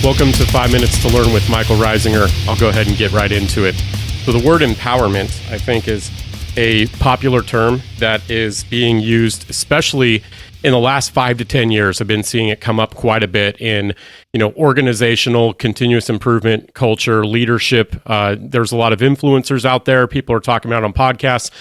Welcome to 5 Minutes to Learn with Michael Reisinger. I'll go ahead and get right into it. So the word empowerment, I think, is a popular term that is being used, especially in the last 5 to 10 years. I've been seeing it come up quite a bit in, organizational, continuous improvement, culture, leadership. There's a lot of influencers out there. People are talking about it on podcasts.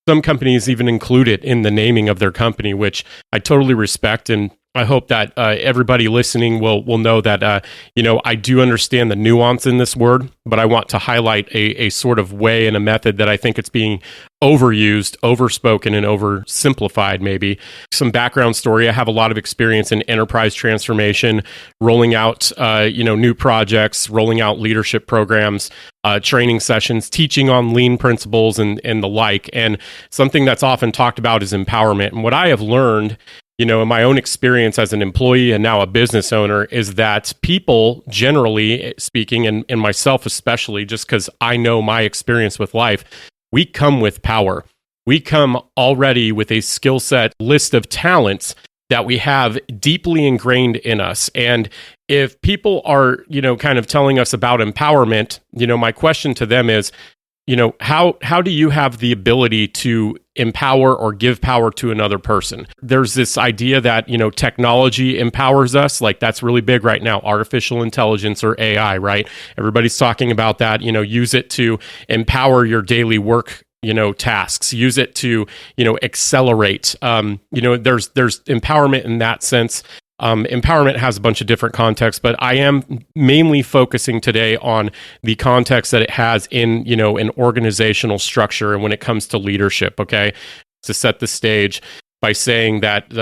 Some companies even include it in the naming of their company, which I totally respect. And I hope that everybody listening will know that, I do understand the nuance in this word, but I want to highlight a sort of way and a method that I think it's being overused, overspoken, and oversimplified maybe. Some background story. I have a lot of experience in enterprise transformation, rolling out, new projects, rolling out leadership programs, training sessions, teaching on lean principles and the like. And something that's often talked about is empowerment. And what I have learned in my own experience as an employee and now a business owner is that people, generally speaking, and myself especially, just because I know my experience with life, we come with power. We come already with a skill set list of talents that we have deeply ingrained in us. And if people are, kind of telling us about empowerment, my question to them is, how do you have the ability to empower or give power to another person? There's this idea that, technology empowers us. Like that's really big right now, artificial intelligence or AI, right? Everybody's talking about that, use it to empower your daily work, tasks, use it to, accelerate. There's empowerment in that sense. Empowerment has a bunch of different contexts, but I am mainly focusing today on the context that it has in, an organizational structure and when it comes to leadership, okay? To set the stage by saying that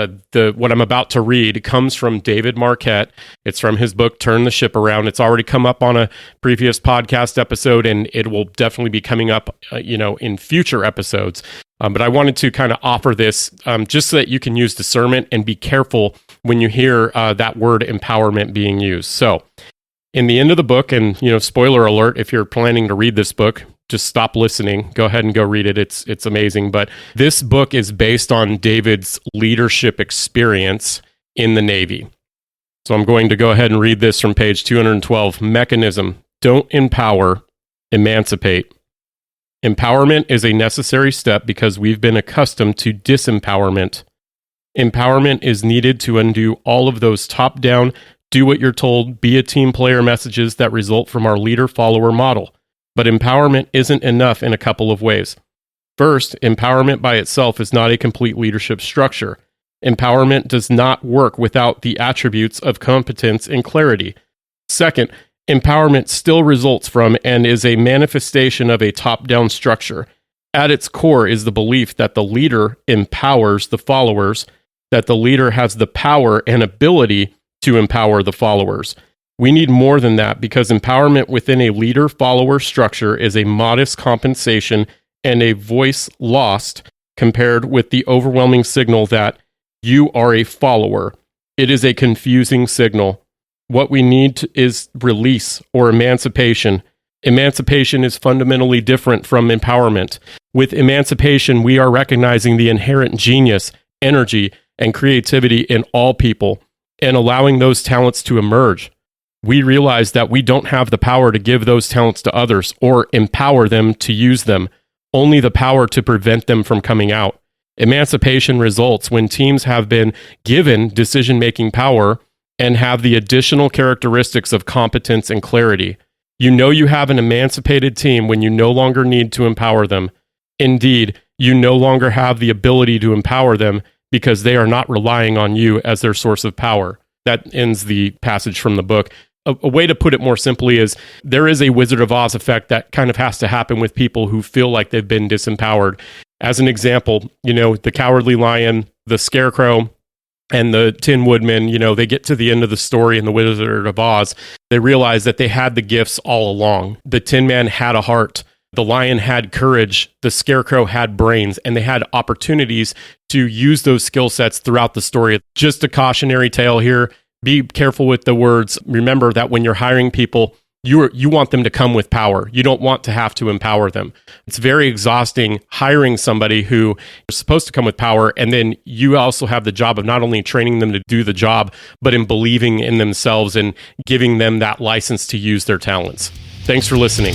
what I'm about to read comes from David Marquet. It's from his book, Turn the Ship Around. It's already come up on a previous podcast episode, and it will definitely be coming up, in future episodes. But I wanted to kind of offer this just so that you can use discernment and be careful when you hear that word empowerment being used. So in the end of the book, and spoiler alert, if you're planning to read this book, just stop listening. Go ahead and go read it. It's amazing. But this book is based on David's leadership experience in the Navy. So I'm going to go ahead and read this from page 212. Mechanism. Don't empower, emancipate. Empowerment is a necessary step because we've been accustomed to disempowerment. Empowerment is needed to undo all of those top-down, do what you're told, be a team player messages that result from our leader-follower model. But empowerment isn't enough in a couple of ways. First, empowerment by itself is not a complete leadership structure. Empowerment does not work without the attributes of competence and clarity. Second, empowerment still results from and is a manifestation of a top-down structure. At its core is the belief that the leader empowers the followers, that the leader has the power and ability to empower the followers. We need more than that because empowerment within a leader-follower structure is a modest compensation and a voice lost compared with the overwhelming signal that you are a follower. It is a confusing signal. What we need is release or emancipation. Emancipation is fundamentally different from empowerment. With emancipation, we are recognizing the inherent genius, energy, and creativity in all people and allowing those talents to emerge. We realize that we don't have the power to give those talents to others or empower them to use them, only the power to prevent them from coming out. Emancipation results when teams have been given decision-making power and have the additional characteristics of competence and clarity. You have an emancipated team when you no longer need to empower them. Indeed, you no longer have the ability to empower them because they are not relying on you as their source of power. That ends the passage from the book. A way to put it more simply is there is a Wizard of Oz effect that kind of has to happen with people who feel like they've been disempowered. As an example, the Cowardly Lion, the Scarecrow, and the Tin Woodman, they get to the end of the story in the Wizard of Oz. They realize that they had the gifts all along. The Tin Man had a heart. The lion had courage, the scarecrow had brains, and they had opportunities to use those skill sets throughout the story. Just a cautionary tale here. Be careful with the words. Remember that when you're hiring people, You want them to come with power. You don't want to have to empower them. It's very exhausting hiring somebody who is supposed to come with power, and then you also have the job of not only training them to do the job, but in believing in themselves and giving them that license to use their talents. Thanks for listening.